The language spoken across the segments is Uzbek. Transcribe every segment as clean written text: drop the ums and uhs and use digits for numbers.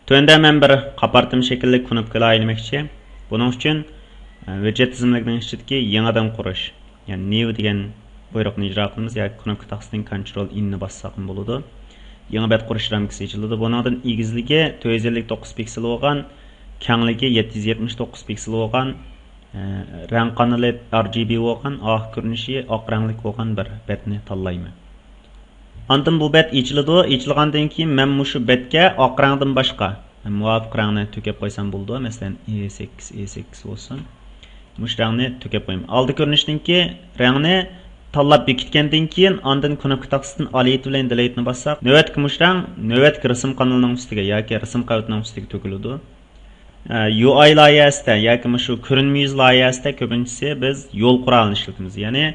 Tövəndə mən bir qapartım şəkilli knopkalar aylamoqchi. Bunun üçün widget tizimligining ichidagi yangidan qurish, ya'ni new degan buyruqni ijro qilamiz yoki knopka taqsining control in ni bassaq bo'ladi. Yangi bet qurish ramkasi ochiladi. Buningdan egizligi 459 piksel bo'lgan, kengligi 779 piksel bo'lgan, rang qanali RGB bo'lgan, oq ko'rinishi oq rangli bo'lgan bir betni tanlayman. Ondan bu bet ochiladi. Ochilgandan keyin men mushu betga oq rangdan boshqa muvofiq rangni to'kib qo'ysam bo'ldi. Masalan, E8 bo'lsin. Mush rangni to'kib qo'yayman. Oldi ko'rinishdagi rangni tanlab bekitgandan keyin ondan knopka taqsidan alt bilan delete ni bassaq, navbatki mush rang navbatki rasm kanalining ustiga yoki rasm qavitining ustiga to'kiladi. UI loyihasida yoki mushu ko'rinma yuz loyihasida ko'pincha biz yo'l qurolini ishlatamiz. Ya'ni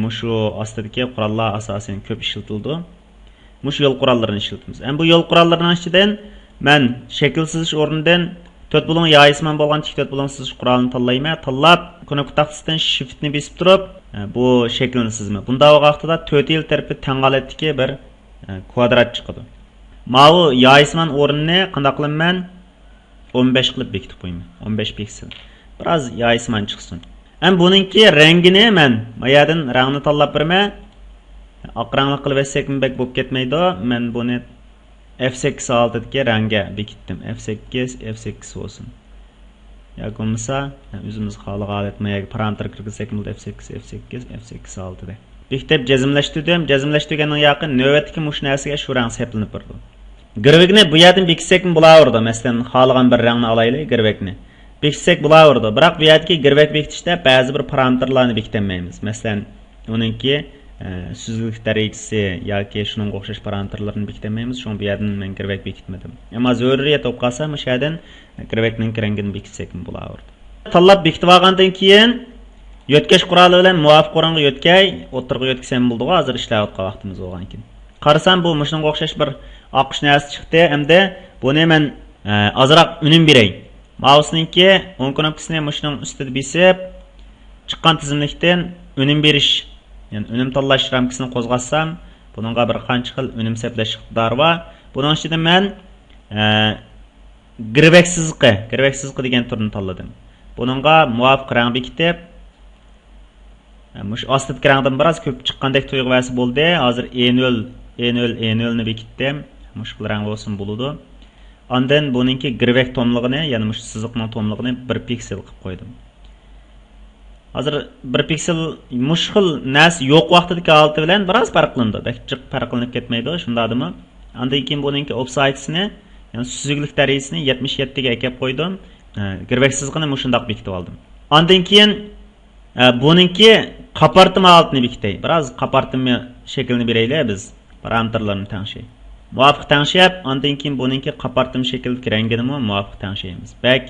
mushu ostidagi qurollar asosan ko'p ishlatildi. Mushu yo'l qurollarini ishlatamiz. Bu yo'l qurollarining ichidan men shakl sizish o'rnidan 4 bulan yoyisman bo'lgan 4 bulan sizish qurolini tanlayman. Tanlab knopka taqsidan shift ni besib turib, bu shaklni sizman. Bunda vaqtida 4 yil tarafi teng holatdagi bir kvadrat chiqadi. Mana yoyisman o'rnini qanday qilaman? 15 qilib bekitib qo'yman. 15 piksel. Biroz yoyisman chiqsin. Buningki rangini men mayadan rangni tanlab beraman. Oq rangli qilib etsak bek bo'lib ketmaydi. Men buni F8 altidagi rangga bekitdim. F8 bo'lsin. Yoki bo'lmasa o'zimiz xohlagan holat mayaga parametr kirgizsak bo'ldi. F8 altida. Bekitib jazmlashtirdim. Jazmlashtirgandan yaqin navbatdagi mush narsaga shu rang seplanib turdi. Girvekni bu yerdan bekitsak bo'laverdi. Masalan, xohlagan bir rangni olaylik girvekni. Bekitsak bo'laverdi. Biroq bu yerdagi girvek bekitishda ba'zi bir parametrlarni bekitolmaymiz. Masalan, uningki suzlik darajasi yoki shunga o'xshash parametrlarni bekitolmaymiz. Shuning bu yerdan men girvek bekitmadim. Ammo zaruriyat bo'lib qolsa, o'sha yerdan girvekning rangini bekitsak bo'laverdi. Tanlab bekitib olgandan keyin yotkash quroli bilan muvofiq o'ringa yotkay, o'tirg'i yotkasam bo'ldi. Hozir ishlayotgan vaqtimiz bo'lgan ekan. Qarasam bu shunga o'xshash bir oqish narsa chiqdi. Endi buni men ozroq unum beray. Mouse'ninki o'ng knopkasini mushuning ustida besib, chiqqan tizimlikdan unum berish, ya'ni unum tanlash ramkasini qo'zg'atsam, buningga bir qancha xil unum seplash iqtidori bor. Buning ichida men girvek sizqi degan turni tanladim. Buningga muvofiq rang bekitib, mush ostidagi rangdan biroz ko'p chiqqandek tuyg'uvasi bo'ldi. Hozir E0 ni bekitdim. Mush rang bo'lsin bo'ladi. Ondan buningki girvek tomligini, ya'ni mush siziqning tomligini 1 piksel qilib qo'ydim. Hozir 1 piksel mush xil nas yo'q vaqtidagi holati bilan biroz farqlandi. Bakchiq farqlanib ketmaydi, shundadimi? Ondan keyin buningki offside-sini, ya'ni suzuklik darajasini 77 ga kelib qo'ydim. Girvek siziqini mushundoq bekitib oldim. Ondan keyin buningki qapartim holatini bekitay. Biroz qapartimni shaklini beraylik biz. Parametrlarni tangshaymiz. Muvofiq tangshab, ondan keyin buningki qapartim shaklidagi rangini muvofiq tangshaymiz. Bak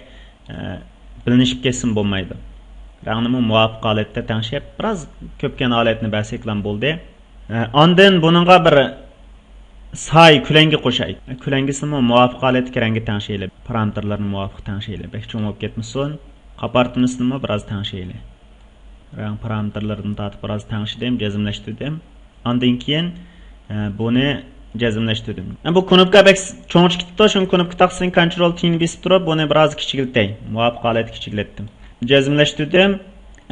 bilinishib ketsin bo'lmaydi. Rangni muvofiq holatda tangshab, biroz ko'pkan holatni basaklan bo'ldi. Ondan buningga bir say kulangi qo'shay. Kulangisini muvofiq holatga rangga tangshaylik. Parametrlarni muvofiq tangshaylik. Bak cho'ng bo'lib ketmasin. Qapartimni biroz tangshaylik. Rang parametrlarini tatib biroz tangshidim, jazmlashtirdim. Ondan keyin buni jazmlashtirdim. Bu knopka bak cho'ng chiqibdi, shu knopka taqsining control T ni besib turib, buni biroz kichiklatay. Muvofiq holatga kichiklatdim. Jazmlashtirdim.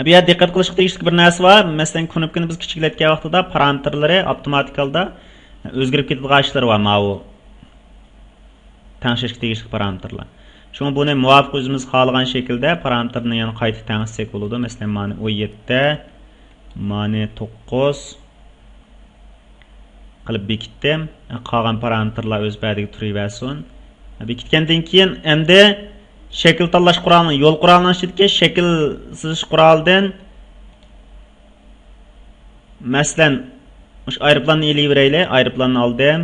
Bu yerda diqqat qilish tegishli bir narsa bor. Masalan, knopkani biz kichiklatgan vaqtida parametrlari avtomatik holda o'zgarib ketadigan ishlar bor. Mana tangshashga tegishli parametrlar. Shuni buni muvofiq o'zimiz xohlagan shaklda parametrni yana qayta tangshsak bo'ladi. Masalan, mana 17, mana 9 qilib bekitdim. Qolgan parametrlar o'z badiga turaversin. Bekitgandan keyin endi shakl tanlash qurolini, yo'l qurolining ichidagi shakl sizish qurolidan masalan, o'sha aeroplanni elib beraylik. Aeroplanni oldim.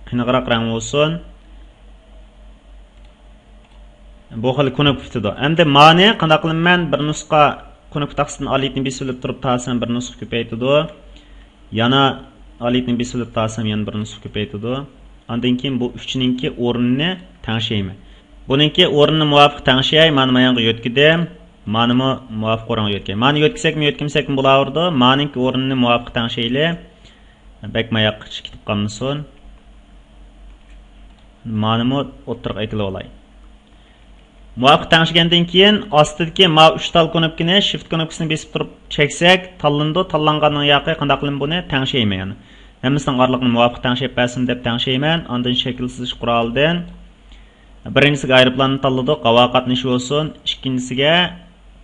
Qiyinroq rang bo'lsin. Bu xil knopka tutadi. Endi mani qanday qilaman? Bir nusxa knopka taqsidan alitni besilib turib tasam bir nusxa ko'paytirdi. Yana alitni besilib tasam yana bir nusxa ko'paytirdi. Ondan keyin bu 3ninki o'rnini tangshayman. Buningki o'rnini muvofiq tangshay, mana yoqqa yotkidim. Mana muvofiq o'ringa yotgan. Mana yotkisakmi, yotkimsakmi bo'laverdi. Maninki o'rnini muvofiq tangshayli. Bek mayak kitib qolmasin. Manimi o'ttirib aytila olay. Muvafiq tanishgandan keyin ostidagi ma 3 tal knopkani shift knopkasini besib turib cheksak, tanlandi. Tanlanganning yoqi qanday qilib buni tangshayman. Hammasining orliqni muvafiq tangshayib bersin deb tangshayman. Ondan shakl sizish qurolidan birinchisiga aeroplanni tanladik, havo qatnashi bo'lsin. Ikkinchisiga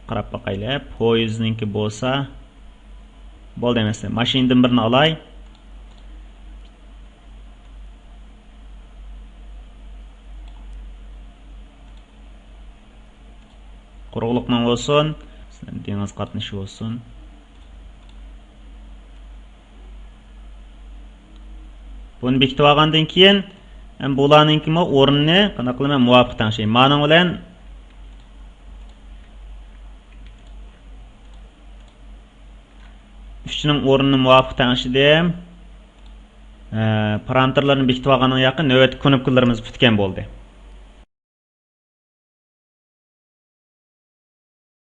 qarab boqaylik. Poyezdniki bo'lsa bo'ldi emas. Mashinadan birini olay. Quruqliqman olsun, dengiz qatnashi olsun. Buni bekitib olgandan keyin bularninkimi o'rnini qanday qilaman muvofiq tanishayman. Mening bilan uchning o'rnini muvofiq tanishidim. Parametrlarni bekitib olgandan yaqin navbat knopkalarimiz bitgan bo'ldi.